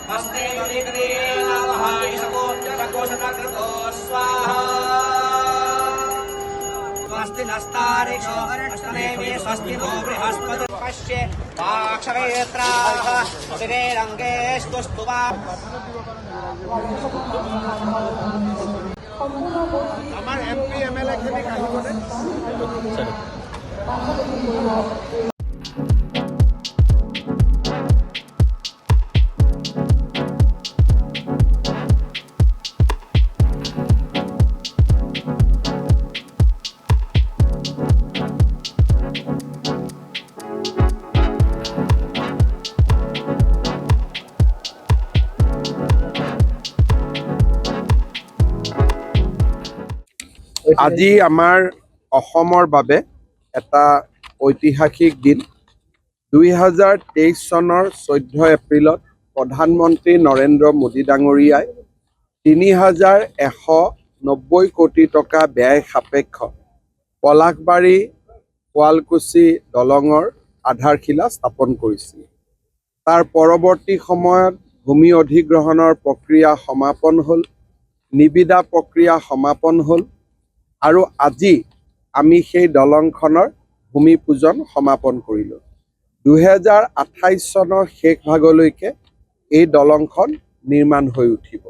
हस्ते गलिकरे नमः ईशकोच्चरकोशतकृतो स्वाहा स्वस्ति नस्तारिषो अष्टमेवे स्वस्ति नो बृहस्पति पश्ये पाक्षवेत्राः दिने रङ्गेस्तु स्तुवा আমাৰ এমপি এমএলএ খিনি আহিবনে আজি আমাৰ অসমৰ বাবে এটা ঐতিহাসিক দিন 2023 চনৰ 14 এপ্ৰিলত প্ৰধানমন্ত্ৰী নৰেন্দ্ৰ মোদী ডাঙৰীয়াই 3190 কোটি টকা ব্যয় সাপেক্ষ পলাশবাৰী শুৱালকুছি দলঙৰ আধাৰশিলা স্থাপন কৰিছিল। তাৰ পৰৱৰ্তী সময়ত ভূমি অধিগ্ৰহণৰ প্ৰক্ৰিয়া সমাপন হ'ল, নিবিদা প্ৰক্ৰিয়া সমাপন হ'ল আৰু আজি আমি সেই দলংখনৰ ভূমি পূজন সমাপন কৰিলোঁ। 2028 চনৰ শেষ ভাগলৈকে এই দলংখন নিৰ্মাণ হৈ উঠিব।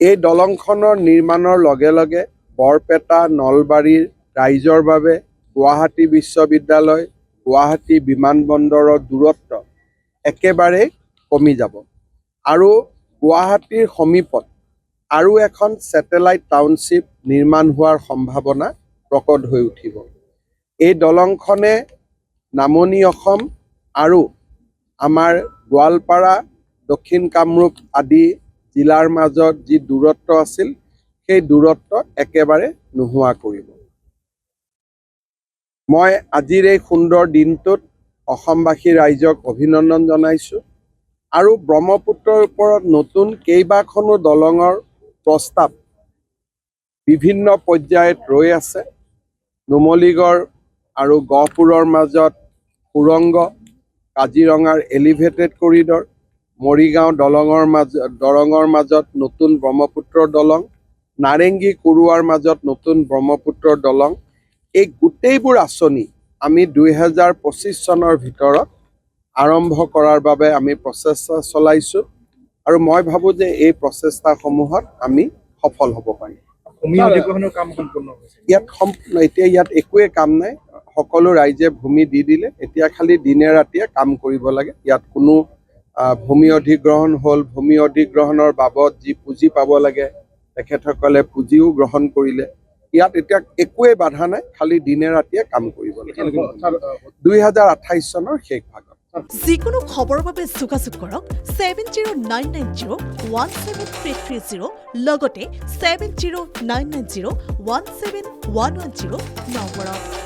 এই দলংখনৰ নিৰ্মাণৰ লগে লগে বৰপেটা নলবাৰীৰ ৰাইজৰ বাবে গুৱাহাটী বিশ্ববিদ্যালয় গুৱাহাটী বিমানবন্দৰৰ দূৰত্ব একেবাৰে কমি যাব আৰু গুৱাহাটীৰ সমীপত আৰু এখন ছেটেলাইট টাউনশ্বিপ নিৰ্মাণ হোৱাৰ সম্ভাৱনা প্ৰকট হৈ উঠিব। এই দলংখনে নামনি অসম আৰু আমাৰ গোৱালপাৰা দক্ষিণ কামৰূপ আদি জিলাৰ মাজত যি দূৰত্ব আছিল সেই দূৰত্ব একেবাৰে নোহোৱা কৰিব। মই আজিৰ এই সুন্দৰ দিনটোত অসমবাসী ৰাইজক অভিনন্দন জনাইছোঁ আৰু ব্ৰহ্মপুত্ৰৰ ওপৰত নতুন কেইবাখনো দলঙৰ প্ৰস্তাৱ বিভিন্ন পৰ্যায়ত ৰৈ আছে। নুমলীগড় আৰু গহপুৰৰ মাজত সুৰংগ, কাজিৰঙাৰ এলিভেটেড কৰিডৰ, মৰিগাঁও দৰঙৰ মাজত নতুন ব্ৰহ্মপুত্ৰৰ দলং, নাৰেংগী কুৰুৱাৰ মাজত নতুন ব্ৰহ্মপুত্ৰৰ দলং, এই গোটেইবোৰ আঁচনি আমি 2025 চনৰ ভিতৰত আৰম্ভ কৰাৰ বাবে আমি প্ৰচেষ্টা চলাইছোঁ আৰু মই ভাবোঁ যে এই প্ৰচেষ্টাসমূহত আমি সফল হ'ব পাৰিম। ইয়াত একোৱে কাম নাই, সকলো ৰাইজে ভূমি দি দিলে, এতিয়া খালি দিনে ৰাতিয়ে কাম কৰিব লাগে। ইয়াত কোনো ভূমি অধিগ্ৰহণ হ'ল, ভূমি অধিগ্ৰহণৰ বাবদ যি পুঁজি পাব লাগে তেখেতসকলে পুঁজিও গ্ৰহণ কৰিলে। ইয়াত এতিয়া একোৱে বাধা নাই, খালি দিনে ৰাতিয়ে কাম কৰিব লাগে। 2028 চনৰ শেষ ভাগত যিকোনো খবৰৰ বাবে যোগাযোগ কৰক 7099017330 লগতে 7099017110 নম্বৰত।